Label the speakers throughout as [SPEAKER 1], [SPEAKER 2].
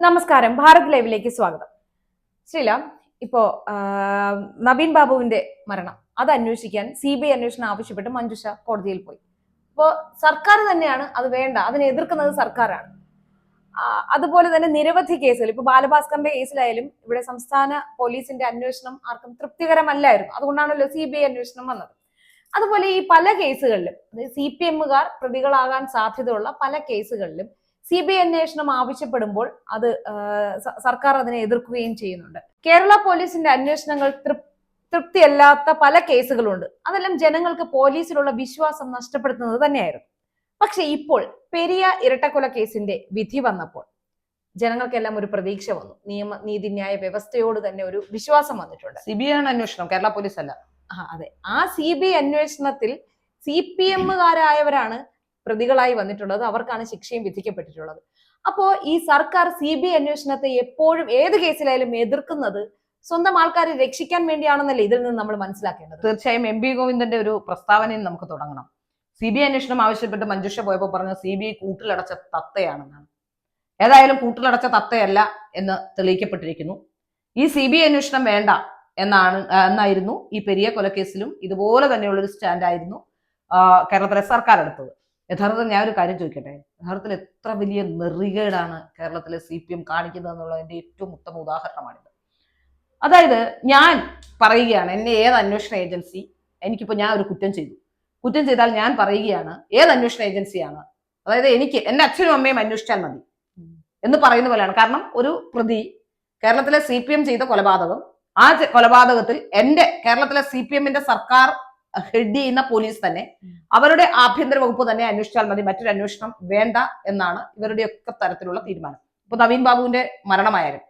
[SPEAKER 1] നമസ്കാരം, ഭാരത് ലൈവിലേക്ക് സ്വാഗതം. ശ്രീല, ഇപ്പോ നവീൻ ബാബുവിന്റെ മരണം അത് അന്വേഷിക്കാൻ CBI അന്വേഷണം ആവശ്യപ്പെട്ട് മഞ്ജുഷ കോടതിയിൽ പോയി. അപ്പോൾ സർക്കാർ തന്നെയാണ് അത് വേണ്ട, അതിനെ എതിർക്കുന്നത് സർക്കാരാണ്. അതുപോലെ തന്നെ നിരവധി കേസുകൾ, ഇപ്പൊ ബാലഭാസ്കറിന്റെ കേസിലായാലും ഇവിടെ സംസ്ഥാന പോലീസിന്റെ അന്വേഷണം ആർക്കും തൃപ്തികരമല്ലായിരുന്നു. അതുകൊണ്ടാണല്ലോ CBI അന്വേഷണം വന്നത്. അതുപോലെ ഈ പല കേസുകളിലും, അതായത് CPM-കാർ പ്രതികളാകാൻ സാധ്യതയുള്ള പല കേസുകളിലും CBI അന്വേഷണം ആവശ്യപ്പെടുമ്പോൾ അത് സർക്കാർ അതിനെ എതിർക്കുകയും ചെയ്യുന്നുണ്ട്. കേരള പോലീസിന്റെ അന്വേഷണങ്ങൾ തൃപ്തിയല്ലാത്ത പല കേസുകളുണ്ട്. അതെല്ലാം ജനങ്ങൾക്ക് പോലീസിലുള്ള വിശ്വാസം നഷ്ടപ്പെടുത്തുന്നത് തന്നെയായിരുന്നു. പക്ഷെ ഇപ്പോൾ പെരിയ ഇരട്ടക്കൊല കേസിന്റെ വിധി വന്നപ്പോൾ ജനങ്ങൾക്കെല്ലാം ഒരു പ്രതീക്ഷ വന്നു. നീതിന്യായ വ്യവസ്ഥയോട് തന്നെ ഒരു വിശ്വാസം വന്നിട്ടുണ്ട്.
[SPEAKER 2] CBI ആണ് അന്വേഷണം, കേരള പോലീസ് അല്ല.
[SPEAKER 1] അതെ, ആ CBI അന്വേഷണത്തിൽ CPM-കാരായവരാണ് പ്രതികളായി വന്നിട്ടുള്ളത്, അവർക്കാണ് ശിക്ഷയും വിധിക്കപ്പെട്ടിട്ടുള്ളത്. അപ്പോ ഈ സർക്കാർ CBI അന്വേഷണത്തെ എപ്പോഴും ഏത് കേസിലായാലും എതിർക്കുന്നത് സ്വന്തം ആൾക്കാരെ രക്ഷിക്കാൻ വേണ്ടിയാണെന്നല്ലേ ഇതിൽ നിന്ന് നമ്മൾ മനസ്സിലാക്കേണ്ടത്.
[SPEAKER 2] തീർച്ചയായും MP ഗോവിന്ദന്റെ ഒരു പ്രസ്താവനയിൽ നമുക്ക് തുടങ്ങണം. CBI അന്വേഷണം ആവശ്യപ്പെട്ട് മഞ്ജുഷ പോയപ്പോൾ പറഞ്ഞ CBI കൂട്ടിലടച്ച തത്തയാണെന്നാണ്. ഏതായാലും കൂട്ടിലടച്ച തത്തയല്ല എന്ന് തെളിയിക്കപ്പെട്ടിരിക്കുന്നു. ഈ CBI അന്വേഷണം വേണ്ട എന്നായിരുന്നു ഈ പെരിയ കൊലക്കേസിലും ഇതുപോലെ തന്നെയുള്ളൊരു സ്റ്റാൻഡായിരുന്നു കേരളത്തിലെ സർക്കാർ എടുത്തത്. യഥാർത്ഥത്തിൽ ഞാൻ ഒരു കാര്യം ചോദിക്കട്ടെ, യഥാർത്ഥത്തിൽ എത്ര വലിയ നെറികേടാണ് കേരളത്തിലെ CPM കാണിക്കുന്നത് എന്നുള്ളതിന്റെ ഏറ്റവും ഉത്തമ ഉദാഹരണമാണിത്. അതായത് ഞാൻ പറയുകയാണ്, എന്നെ ഏത് അന്വേഷണ ഏജൻസി, ഞാൻ ഒരു കുറ്റം ചെയ്താൽ ഞാൻ പറയുകയാണ് ഏത് അന്വേഷണ ഏജൻസിയാണ്, അതായത് എന്റെ അച്ഛനും അമ്മയും അന്വേഷിച്ചാൽ മതി എന്ന് പറയുന്ന പോലെയാണ്. കാരണം ഒരു പ്രതി കേരളത്തിലെ CPM ചെയ്ത കൊലപാതകം, ആ കൊലപാതകത്തിൽ കേരളത്തിലെ CPM-ന്റെ സർക്കാർ ഹെഡ് ചെയ്യുന്ന പോലീസ് തന്നെ, അവരുടെ ആഭ്യന്തര വകുപ്പ് തന്നെ അന്വേഷിച്ചാൽ മതി, മറ്റൊരു അന്വേഷണം വേണ്ട എന്നാണ് ഇവരുടെയൊക്കെ തരത്തിലുള്ള തീരുമാനം. ഇപ്പൊ നവീൻ ബാബുവിന്റെ മരണമായാലും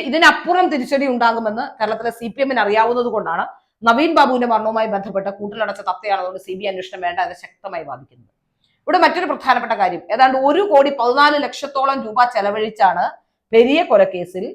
[SPEAKER 2] ഇതിനപ്പുറം തിരിച്ചടി ഉണ്ടാകുമെന്ന് കേരളത്തിലെ CPM-ന് അറിയാവുന്നത് കൊണ്ടാണ് നവീൻ ബാബുവിന്റെ മരണവുമായി ബന്ധപ്പെട്ട് കൂട്ടിലടച്ച തത്തയാണതുകൊണ്ട് CBI അന്വേഷണം വേണ്ട എന്ന് ശക്തമായി വാദിക്കുന്നത്. ഇവിടെ മറ്റൊരു പ്രധാനപ്പെട്ട കാര്യം, ഏതാണ്ട് 1,14,00,000 രൂപ ചെലവഴിച്ചാണ് പെരിയ കൊലക്കേസിൽ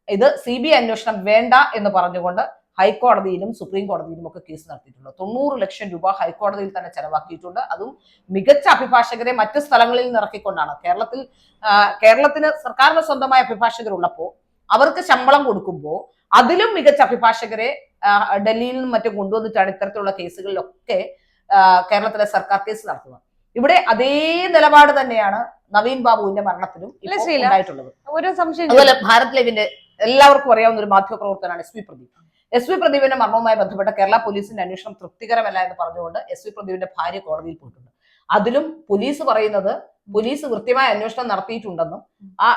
[SPEAKER 2] ഇത് CBI അന്വേഷണം വേണ്ട എന്ന് പറഞ്ഞുകൊണ്ട് ഹൈക്കോടതിയിലും സുപ്രീം കോടതിയിലും ഒക്കെ കേസ് നടത്തിയിട്ടുണ്ട്. 90 ലക്ഷം രൂപ ഹൈക്കോടതിയിൽ തന്നെ ചെലവാക്കിയിട്ടുണ്ട്. അതും മികച്ച അഭിഭാഷകരെ മറ്റു സ്ഥലങ്ങളിൽ നിന്ന് ഇറക്കിക്കൊണ്ടാണ്. കേരളത്തിന് സർക്കാരിന് സ്വന്തമായ അഭിഭാഷകരുള്ളപ്പോൾ അവർക്ക് ശമ്പളം കൊടുക്കുമ്പോൾ അതിലും മികച്ച അഭിഭാഷകരെ ഡൽഹിയിൽ നിന്നും മറ്റും കൊണ്ടുവന്നിട്ടാണ് ഇത്തരത്തിലുള്ള കേസുകളിലൊക്കെ കേരളത്തിലെ സർക്കാർ കേസ് നടത്തുന്നത്. ഇവിടെ അതേ നിലപാട് തന്നെയാണ് നവീൻ ബാബുവിന്റെ മരണത്തിലും ഉണ്ടായിട്ടുള്ളത്.
[SPEAKER 1] ഒരു സംശയം,
[SPEAKER 2] അതുപോലെ ഭാരത് ലൈവിന്റെ എല്ലാവർക്കും അറിയാവുന്ന ഒരു മാധ്യമപ്രവർത്തനാണ് SP പ്രദീപിന്റെ മരണവുമായി ബന്ധപ്പെട്ട കേരള പോലീസിന്റെ അന്വേഷണം തൃപ്തികരമല്ല എന്ന് പറഞ്ഞുകൊണ്ട് SP പ്രദീപിന്റെ ഭാര്യ കോടതിയിൽ പോയിട്ടുണ്ട്. അതിലും പോലീസ് പറയുന്നത് പോലീസ് കൃത്യമായ അന്വേഷണം നടത്തിയിട്ടുണ്ടെന്നും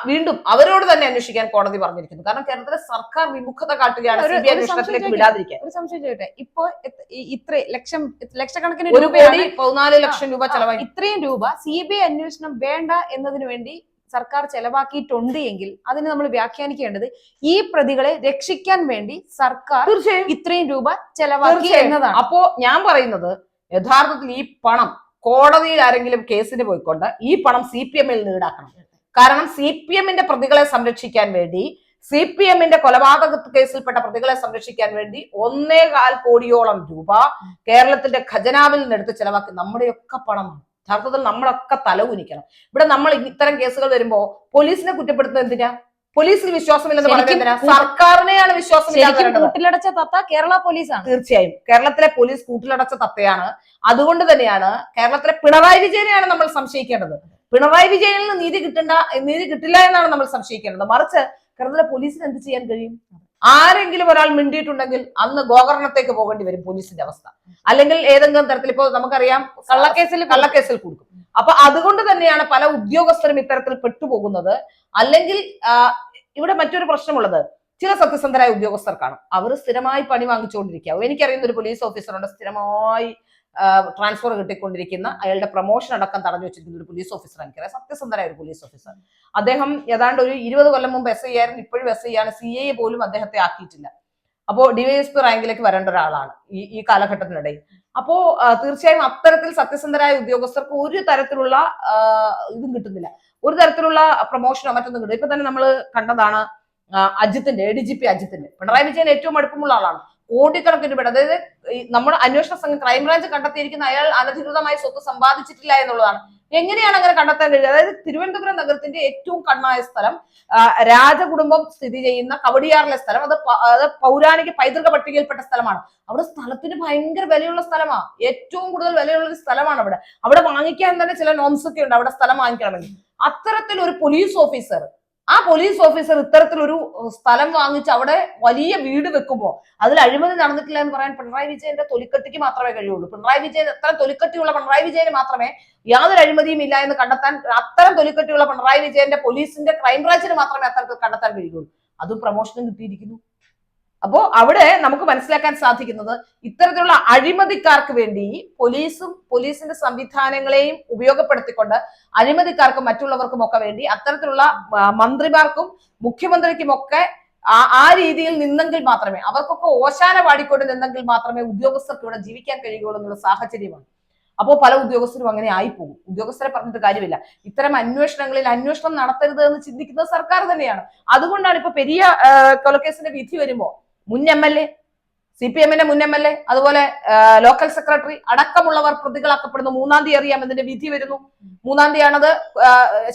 [SPEAKER 2] വീണ്ടും അവരോട് തന്നെ അന്വേഷിക്കാൻ കോടതി പറഞ്ഞിരിക്കുന്നു. കാരണം കേരളത്തിലെ സർക്കാർ വിമുഖത കാട്ടുകയാണ് CBI അന്വേഷണത്തിലേക്ക് വിടാതിരിക്കാൻ.
[SPEAKER 1] ഒരു സംശയം ചോദിട്ടെ, ഇപ്പൊ ഇത്ര ലക്ഷക്കണക്കിന്
[SPEAKER 2] 1,14,00,000 രൂപ ചെലവായി,
[SPEAKER 1] ഇത്രയും രൂപ CBI അന്വേഷണം വേണ്ട എന്നതിന് വേണ്ടി സർക്കാർ ചെലവാക്കിയിട്ടുണ്ട് എങ്കിൽ അതിന് നമ്മൾ വ്യാഖ്യാനിക്കേണ്ടത് ഈ പ്രതികളെ രക്ഷിക്കാൻ വേണ്ടി സർക്കാർ തീർച്ചയായും ഇത്രയും രൂപ ചെലവാക്കി എന്നതാണ്.
[SPEAKER 2] അപ്പോ ഞാൻ പറയുന്നത്, യഥാർത്ഥത്തിൽ ഈ പണം കോടതിയിൽ ആരെങ്കിലും കേസിന് പോയിക്കൊണ്ട് ഈ പണം CPM-ൽ നിന്ന് ഈടാക്കണം. കാരണം CPM-ന്റെ പ്രതികളെ സംരക്ഷിക്കാൻ വേണ്ടി, CPM-ന്റെ കൊലപാതക കേസിൽപ്പെട്ട പ്രതികളെ സംരക്ഷിക്കാൻ വേണ്ടി 1.25 കോടിയോളം രൂപ കേരളത്തിന്റെ ഖജനാവിൽ നിന്നെടുത്ത് ചെലവാക്കി നമ്മുടെയൊക്കെ പണമാണ്. യഥാർത്ഥത്തിൽ നമ്മളൊക്കെ തല കുനിക്കണം. ഇവിടെ നമ്മൾ ഇത്തരം കേസുകൾ വരുമ്പോ പോലീസിനെ കുറ്റപ്പെടുത്തുന്നത് എന്തിനാ? പോലീസിൽ വിശ്വാസമില്ലെന്ന് പറയുന്നതിനാ? സർക്കാരിനെയാണ് വിശ്വാസമില്ലാതെ.
[SPEAKER 1] കൂട്ടിലടച്ച തത്ത കേരള പോലീസാണ്.
[SPEAKER 2] തീർച്ചയായും കേരളത്തിലെ പോലീസ് കൂട്ടിലടച്ച തത്തയാണ്. അതുകൊണ്ട് തന്നെയാണ് കേരളത്തിലെ പിണറായി വിജയനെയാണ് നമ്മൾ സംശയിക്കേണ്ടത്. പിണറായി വിജയനിൽ നീതി കിട്ടില്ല എന്നാണ് നമ്മൾ സംശയിക്കേണ്ടത്. മറിച്ച് കേരളത്തിലെ പോലീസിന് എന്ത് ചെയ്യാൻ കഴിയും? ആരെങ്കിലും ഒരാൾ മിണ്ടിയിട്ടുണ്ടെങ്കിൽ അന്ന് ഗോകർണത്തേക്ക് പോകേണ്ടി വരും പോലീസിന്റെ അവസ്ഥ. അല്ലെങ്കിൽ ഏതെങ്കിലും തരത്തിൽ ഇപ്പോ നമുക്കറിയാം കള്ളക്കേസിൽ കൊടുക്കും. അപ്പൊ അതുകൊണ്ട് തന്നെയാണ് പല ഉദ്യോഗസ്ഥരും ഇത്തരത്തിൽ പെട്ടുപോകുന്നത്. അല്ലെങ്കിൽ ഇവിടെ മറ്റൊരു പ്രശ്നമുള്ളത്, ചില സത്യസന്ധരായ ഉദ്യോഗസ്ഥർക്കാണ്. അവർ സ്ഥിരമായി പണി വാങ്ങിച്ചുകൊണ്ടിരിക്കുക. എനിക്കറിയുന്ന ഒരു പോലീസ് ഓഫീസറുണ്ട്, സ്ഥിരമായി ട്രാൻസ്ഫർ കിട്ടിക്കൊണ്ടിരിക്കുന്ന, അയാളുടെ പ്രൊമോഷൻ അടക്കം തടഞ്ഞു വെച്ചിരിക്കുന്ന ഒരു പോലീസ് ഓഫീസർ എനിക്കറിയാം. സത്യസന്ധരായ ഒരു പോലീസ് ഓഫീസർ. അദ്ദേഹം ഏതാണ്ട് ഒരു 20 കൊല്ലം മുമ്പ് SI ആയിരുന്നു, ഇപ്പോഴും SI ആണ്. CA പോലും അദ്ദേഹത്തെ ആക്കിയിട്ടില്ല. അപ്പോ DYSP റാങ്കിലേക്ക് വരേണ്ട ഒരാളാണ് ഈ കാലഘട്ടത്തിനിടയിൽ. അപ്പോ തീർച്ചയായും അത്തരത്തിൽ സത്യസന്ധരായ ഉദ്യോഗസ്ഥർക്ക് ഒരു തരത്തിലുള്ള ഇതും കിട്ടുന്നില്ല, ഒരു തരത്തിലുള്ള പ്രൊമോഷനോ മറ്റൊന്നും കിട്ടും. ഇപ്പൊ തന്നെ നമ്മൾ കണ്ടതാണ് അജിത്തിന്റെ, ADGP അജിത്തിന്റെ, പിണറായി വിജയൻ ഏറ്റവും അടുപ്പമുള്ള ആളാണ്. കോടിക്കണക്കിന് രൂപ, അതായത് നമ്മുടെ അന്വേഷണ സംഘം ക്രൈംബ്രാഞ്ച് കണ്ടെത്തിയിരിക്കുന്ന അയാൾ അനധികൃതമായി സ്വത്ത് സമ്പാദിച്ചിട്ടില്ല എന്നുള്ളതാണ്. എങ്ങനെയാണ് അങ്ങനെ കണ്ടെത്താൻ കഴിയുക? അതായത് തിരുവനന്തപുരം നഗരത്തിന്റെ ഏറ്റവും കണ്ണായ സ്ഥലം, രാജകുടുംബം സ്ഥിതി ചെയ്യുന്ന കവടിയാറിലെ സ്ഥലം, അത് പൗരാണിക പൈതൃക പട്ടികയിൽപ്പെട്ട സ്ഥലമാണ്. അവിടെ സ്ഥലത്തിന് ഭയങ്കര വിലയുള്ള സ്ഥലമാണ്, ഏറ്റവും കൂടുതൽ വിലയുള്ള ഒരു സ്ഥലമാണ്. അവിടെ വാങ്ങിക്കാൻ തന്നെ ചില നോംസ് ഒക്കെ ഉണ്ട് അവിടെ സ്ഥലം വാങ്ങിക്കണമെങ്കിൽ. അത്തരത്തിലൊരു പോലീസ് ഓഫീസർ, ആ പോലീസ് ഓഫീസർ ഇത്തരത്തിലൊരു സ്ഥലം വാങ്ങിച്ച് അവിടെ വലിയ വീട് വെക്കുമ്പോൾ അതിൽ അഴിമതി നടന്നിട്ടില്ല എന്ന് പറയാൻ പിണറായി വിജയന്റെ തൊലിക്കട്ടിക്ക് മാത്രമേ കഴിയുള്ളൂ. പിണറായി വിജയൻ എത്ര തൊലിക്കട്ടിയുള്ള പിണറായി വിജയന് മാത്രമേ യാതൊരു അഴിമതിയും ഇല്ല എന്ന് കണ്ടെത്താൻ, അത്തരം തൊലിക്കട്ടിയുള്ള പിണറായി വിജയന്റെ പോലീസിന്റെ ക്രൈംബ്രാഞ്ചിന് മാത്രമേ അത്തരത്തിൽ കണ്ടെത്താൻ കഴിയുള്ളൂ. അതും പ്രമോഷനും കിട്ടിയിരിക്കുന്നു. അപ്പോ അവിടെ നമുക്ക് മനസ്സിലാക്കാൻ സാധിക്കുന്നത് ഇത്തരത്തിലുള്ള അഴിമതിക്കാർക്ക് വേണ്ടി പോലീസിന്റെ സംവിധാനങ്ങളെയും ഉപയോഗപ്പെടുത്തിക്കൊണ്ട് അഴിമതിക്കാർക്കും മറ്റുള്ളവർക്കും ഒക്കെ വേണ്ടി അത്തരത്തിലുള്ള മന്ത്രിമാർക്കും മുഖ്യമന്ത്രിക്കും ഒക്കെ ആ രീതിയിൽ നിന്നെങ്കിൽ മാത്രമേ, അവർക്കൊക്കെ ഓശാന പാടിക്കൊണ്ട് നിന്നെങ്കിൽ മാത്രമേ ഉദ്യോഗസ്ഥർക്ക് ഇവിടെ ജീവിക്കാൻ കഴിയുകയുള്ളൂ എന്നുള്ള സാഹചര്യമാണ്. അപ്പോൾ പല ഉദ്യോഗസ്ഥരും അങ്ങനെ ആയിപ്പോകും. ഉദ്യോഗസ്ഥരെ പറഞ്ഞിട്ട് കാര്യമില്ല. ഇത്തരം അന്വേഷണങ്ങളിൽ അന്വേഷണം നടത്തരുത് എന്ന് ചിന്തിക്കുന്നത് സർക്കാർ തന്നെയാണ്. അതുകൊണ്ടാണ് ഇപ്പൊ പെരിയ കൊലക്കേസിന്റെ വിധി വരുമ്പോ മുൻ MLA, CPM-ന്റെ മുൻ MLA, അതുപോലെ ലോക്കൽ സെക്രട്ടറി അടക്കമുള്ളവർ പ്രതികളാക്കപ്പെടുന്നു. 3-ാം തീയതി അറിയാം ഇതിന്റെ വിധി വരുന്നു. 3-ാം തീയതിയാണത്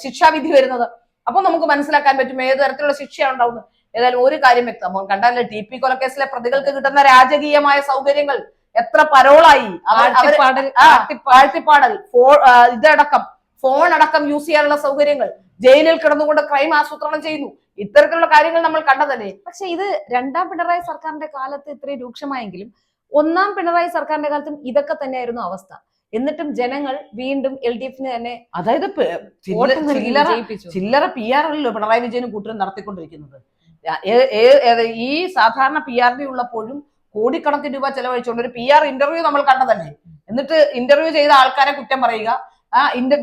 [SPEAKER 2] ശിക്ഷാവിധി വരുന്നത്. അപ്പൊ നമുക്ക് മനസ്സിലാക്കാൻ പറ്റും ഏത് തരത്തിലുള്ള ശിക്ഷയാണ് ഉണ്ടാവുന്നത്. ഏതായാലും ഒരു കാര്യം വ്യക്തം, കണ്ടാലേ TP കൊലക്കേസിലെ പ്രതികൾക്ക് കിട്ടുന്ന രാജകീയമായ സൗകര്യങ്ങൾ എത്ര പരോളായി. വാഴ്ത്തിപ്പാടൽ, ഇതടക്കം ഫോൺ അടക്കം യൂസ് ചെയ്യാനുള്ള സൗകര്യങ്ങൾ, ജയിലിൽ കിടന്നുകൊണ്ട് ക്രൈം ആസൂത്രണം ചെയ്യുന്നു. ഇത്തരത്തിലുള്ള കാര്യങ്ങൾ നമ്മൾ കണ്ടതല്ലേ.
[SPEAKER 1] പക്ഷെ ഇത് 2ാം പിണറായി സർക്കാരിന്റെ കാലത്ത് ഇത്രയും രൂക്ഷമായെങ്കിലും 1ാം പിണറായി സർക്കാരിന്റെ കാലത്തും ഇതൊക്കെ തന്നെയായിരുന്നു അവസ്ഥ. എന്നിട്ടും ജനങ്ങൾ വീണ്ടും LDF-ന് തന്നെ,
[SPEAKER 2] അതായത് ചില്ലറ PR അല്ലല്ലോ പിണറായി വിജയനും കൂട്ടരും നടത്തിക്കൊണ്ടിരിക്കുന്നത്. ഈ സാധാരണ PRD ഉള്ളപ്പോഴും കോടിക്കണക്കിന് രൂപ ചെലവഴിച്ചുകൊണ്ട് ഒരു PR ഇന്റർവ്യൂ നമ്മൾ കണ്ടതല്ലേ. എന്നിട്ട് ഇന്റർവ്യൂ ചെയ്ത ആൾക്കാരെ കുറ്റം പറയുക,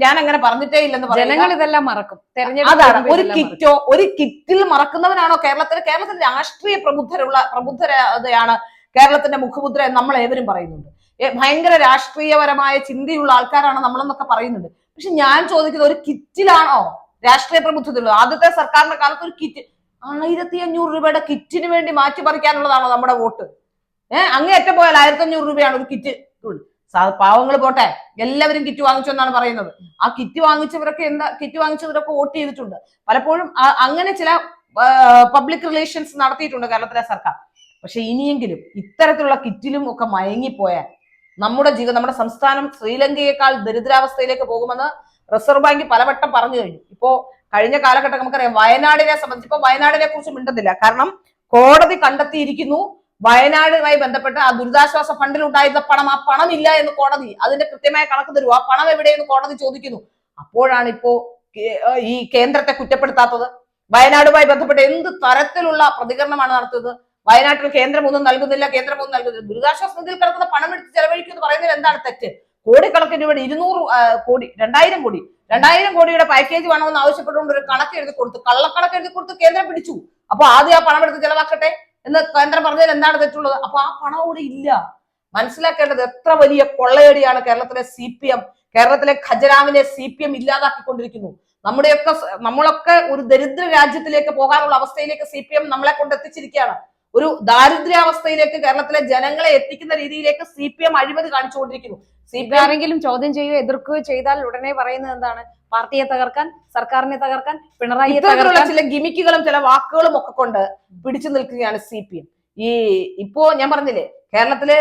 [SPEAKER 2] ഞാൻ അങ്ങനെ പറഞ്ഞിട്ടേ ഇല്ലെന്ന് പറയുക.
[SPEAKER 1] ജനങ്ങൾ ഇതെല്ലാം മറക്കും.
[SPEAKER 2] അതാണ് ഒരു കിറ്റിൽ മറക്കുന്നവനാണോ കേരളത്തിൽ രാഷ്ട്രീയ പ്രബുദ്ധതയാണ് കേരളത്തിന്റെ മുഖമുദ്ര എന്ന് നമ്മൾ ഏവരും പറയുന്നുണ്ട്. ഭയങ്കര രാഷ്ട്രീയപരമായ ചിന്തയുള്ള ആൾക്കാരാണ് നമ്മളെന്നൊക്കെ പറയുന്നുണ്ട്. പക്ഷെ ഞാൻ ചോദിക്കുന്നത്, ഒരു കിറ്റിലാണോ രാഷ്ട്രീയ പ്രബുദ്ധത ഉള്ളത്? ആദ്യത്തെ സർക്കാരിന്റെ കാലത്ത് ഒരു കിറ്റ് 1500 രൂപയുടെ കിറ്റിന് വേണ്ടി മാറ്റി പറിക്കാനുള്ളതാണോ നമ്മുടെ വോട്ട്? അങ്ങേയറ്റം പോയാൽ 1500 രൂപയാണ് ഒരു കിറ്റ്. പാവങ്ങൾ പോട്ടെ, എല്ലാവരും കിറ്റ് വാങ്ങിച്ചു എന്നാണ് പറയുന്നത്. ആ കിറ്റ് വാങ്ങിച്ചവരൊക്കെ വോട്ട് ചെയ്തിട്ടുണ്ട്. പലപ്പോഴും അങ്ങനെ ചില പബ്ലിക് റിലേഷൻസ് നടത്തിയിട്ടുണ്ട് കേരളത്തിലെ സർക്കാർ. പക്ഷെ ഇനിയെങ്കിലും ഇത്തരത്തിലുള്ള കിറ്റിലും ഒക്കെ മയങ്ങിപ്പോയാൽ നമ്മുടെ സംസ്ഥാനം ശ്രീലങ്കയേക്കാൾ ദരിദ്രാവസ്ഥയിലേക്ക് പോകുമെന്ന് റിസർവ് ബാങ്ക് പലവട്ടം പറഞ്ഞു കഴിഞ്ഞു. ഇപ്പോ കഴിഞ്ഞ കാലഘട്ടം നമുക്കറിയാം, വയനാടിനെ സംബന്ധിച്ച് ഇപ്പൊ വയനാടിനെ കുറിച്ച് മിണ്ടുന്നില്ല. കാരണം കോടതി കണ്ടെത്തിയിരിക്കുന്നു വയനാടുമായി ബന്ധപ്പെട്ട് ആ ദുരിതാശ്വാസ ഫണ്ടിൽ ഉണ്ടായിരുന്ന പണം, ആ പണം ഇല്ല എന്ന് കോടതി അതിന്റെ കൃത്യമായ കണക്ക് തരൂ. ആ പണം എവിടെയെന്ന് കോടതി ചോദിക്കുന്നു. അപ്പോഴാണ് ഇപ്പോ ഈ കേന്ദ്രത്തെ കുറ്റപ്പെടുത്താത്തത്. വയനാടുമായി ബന്ധപ്പെട്ട് എന്ത് തരത്തിലുള്ള പ്രതികരണമാണ് നടത്തുന്നത്? വയനാട്ടിൽ കേന്ദ്രം ഒന്നും നൽകുന്നില്ല. ദുരിതാശ്വാസ നിധിയിൽ കിടക്കുന്ന പണം എടുത്ത് ചെലവഴിക്കുമെന്ന് പറയുന്നതിൽ എന്താണ് തെറ്റ്? കോടിക്കണക്കിന് രൂപയുടെ 200 കോടി 2000 കോടിയുടെ പാക്കേജ് വേണമെന്ന് ആവശ്യപ്പെട്ടുകൊണ്ട് ഒരു കണക്ക് എഴുതി കൊടുത്തു, കള്ളക്കണക്ക് എഴുതി കൊടുത്ത് കേന്ദ്രം പിടിച്ചു. അപ്പൊ ആദ്യം ആ പണം എടുത്ത് ചെലവാക്കട്ടെ എന്ന് കേന്ദ്രം പറഞ്ഞതിൽ എന്താണ് തെറ്റുള്ളത്? അപ്പൊ ആ പണം അവിടെ ഇല്ല. മനസ്സിലാക്കേണ്ടത് എത്ര വലിയ കൊള്ളയടിയാണ് കേരളത്തിലെ CPM, കേരളത്തിലെ ഖജനാവിനെ CPM ഇല്ലാതാക്കിക്കൊണ്ടിരിക്കുന്നു. നമ്മളൊക്കെ ഒരു ദരിദ്ര രാജ്യത്തിലേക്ക് പോകാനുള്ള അവസ്ഥയിലേക്ക് CPM നമ്മളെ കൊണ്ട് എത്തിച്ചിരിക്കുകയാണ്. ഒരു ദാരിദ്ര്യാവസ്ഥയിലേക്ക് കേരളത്തിലെ ജനങ്ങളെ എത്തിക്കുന്ന രീതിയിലേക്ക് CPM അഴിമതി കാണിച്ചുകൊണ്ടിരിക്കുന്നു.
[SPEAKER 1] ആരെങ്കിലും ചോദ്യം ചെയ്യുകയോ എതിർക്കുകയോ ചെയ്താൽ ഉടനെ പറയുന്നത് എന്താണ്? പാർട്ടിയെ തകർക്കാൻ, സർക്കാരിനെ തകർക്കാൻ, പിണറായിയെ തകർക്കാൻ
[SPEAKER 2] ചില ഗിമിക്കുകളും ചില വാക്കുകളും ഒക്കെ കൊണ്ട് പിടിച്ചു നിൽക്കുകയാണ് CPM. ഇപ്പോ ഞാൻ പറഞ്ഞില്ലേ, കേരളത്തിലെ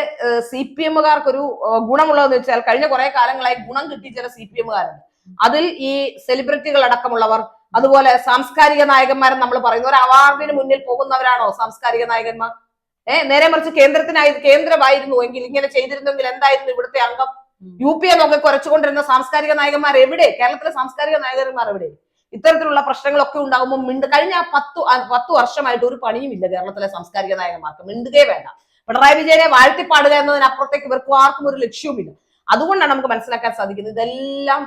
[SPEAKER 2] CPM-കാർക്ക് ഒരു ഗുണമുള്ളതെന്ന് വെച്ചാൽ കഴിഞ്ഞ കുറെ കാലങ്ങളായി ഗുണം കിട്ടിയ ചില CPM-കാരുണ്ട്. അതിൽ ഈ സെലിബ്രിറ്റികൾ അടക്കമുള്ളവർ, അതുപോലെ സാംസ്കാരിക നായകന്മാരെന്ന് നമ്മൾ പറയുന്ന ഒരു അവാർഡിന് മുന്നിൽ പോകുന്നവരാണോ സാംസ്കാരിക നായകന്മാർ? നേരെ മറിച്ച് കേന്ദ്രമായിരുന്നു എങ്കിൽ, ഇങ്ങനെ ചെയ്തിരുന്നെങ്കിൽ എന്തായിരുന്നു ഇവിടുത്തെ അംഗം? UPA നോക്കി കുറച്ചുകൊണ്ടിരുന്ന സാംസ്കാരിക നായകന്മാർ എവിടെ? കേരളത്തിലെ സാംസ്കാരിക നായകന്മാർ എവിടെ? ഇത്തരത്തിലുള്ള പ്രശ്നങ്ങളൊക്കെ ഉണ്ടാകുമ്പോൾ കഴിഞ്ഞ 10 വർഷമായിട്ട് ഒരു പണിയും ഇല്ല കേരളത്തിലെ സാംസ്കാരിക നായകന്മാർക്ക്. മിണ്ടുകയേ വേണ്ട. പിണറായി വിജയനെ വാഴ്ത്തിപ്പാടുക എന്നതിനപ്പുറത്തേക്ക് ഇവർക്ക് ആർക്കും ഒരു ലക്ഷ്യവുമില്ല. അതുകൊണ്ടാണ് നമുക്ക് മനസ്സിലാക്കാൻ സാധിക്കുന്നത് ഇതെല്ലാം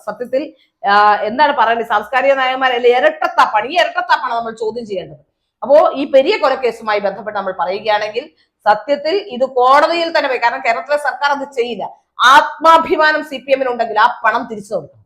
[SPEAKER 2] സത്യത്തിൽ എന്താണ് പറയുന്നത്, സാംസ്കാരിക നായകന്മാരല്ലേ ഇരട്ടത്താപ്പാണ്. ഈ ഇരട്ടത്താപ്പാണ് നമ്മൾ ചോദ്യം ചെയ്യേണ്ടത്. അപ്പോ ഈ പെരിയ കൊലക്കേസുമായി ബന്ധപ്പെട്ട് നമ്മൾ പറയുകയാണെങ്കിൽ സത്യത്തിൽ ഇത് കോടതിയിൽ തന്നെ പോയി, കാരണം കേരളത്തിലെ സർക്കാർ അത് ചെയ്യില്ല. ആത്മാഭിമാനം CPM-നുണ്ടെങ്കിൽ ആ പണം തിരിച്ചു കൊടുക്കണം.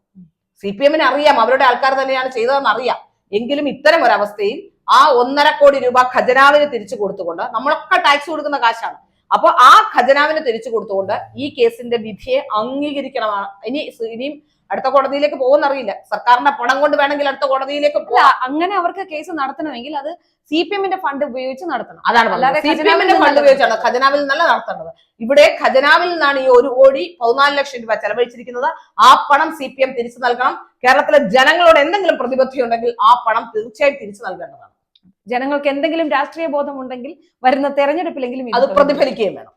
[SPEAKER 2] CPM-ന് അറിയാം അവരുടെ ആൾക്കാർ തന്നെയാണ് ചെയ്തതെന്ന് അറിയാം. എങ്കിലും ഇത്തരം ഒരവസ്ഥയിൽ ആ 1.5 കോടി രൂപ ഖജനാവിന് തിരിച്ചു കൊടുത്തുകൊണ്ട്, നമ്മളൊക്കെ ടാക്സ് കൊടുക്കുന്ന കാശാണ്, അപ്പൊ ആ ഖജനാവിന് തിരിച്ചു കൊടുത്തുകൊണ്ട് ഈ കേസിന്റെ വിധിയെ അംഗീകരിക്കണമാണ്. ഇനിയും അടുത്ത കോടതിയിലേക്ക് പോകുമെന്നറിയില്ല. സർക്കാരിന്റെ പണം കൊണ്ട് വേണമെങ്കിൽ അടുത്ത കോടതിയിലേക്ക്
[SPEAKER 1] അല്ല, അങ്ങനെ അവർക്ക് കേസ് നടത്തണമെങ്കിൽ അത് CPM ഫണ്ട് ഉപയോഗിച്ച് നടത്തണം.
[SPEAKER 2] അതാണ്
[SPEAKER 1] അല്ലാതെ
[SPEAKER 2] CPM ഫണ്ട് ഉപയോഗിച്ചാണ് ഖജനാവിൽ നിന്നല്ല നടത്തേണ്ടത്. ഇവിടെ ഖജനാവിൽ നിന്നാണ് ഈ 1,14,00,000 രൂപ ചെലവഴിച്ചിരിക്കുന്നത്. ആ പണം CPM തിരിച്ചു നൽകണം. കേരളത്തിലെ ജനങ്ങളോട് എന്തെങ്കിലും പ്രതിബദ്ധത ഉണ്ടെങ്കിൽ ആ പണം തീർച്ചയായും തിരിച്ചു നൽകേണ്ടതാണ്.
[SPEAKER 1] ജനങ്ങൾക്ക് എന്തെങ്കിലും രാഷ്ട്രീയ ബോധം ഉണ്ടെങ്കിൽ വരുന്ന തെരഞ്ഞെടുപ്പിലെങ്കിലും
[SPEAKER 2] അത് പ്രതിഫലിക്കുകയും വേണം.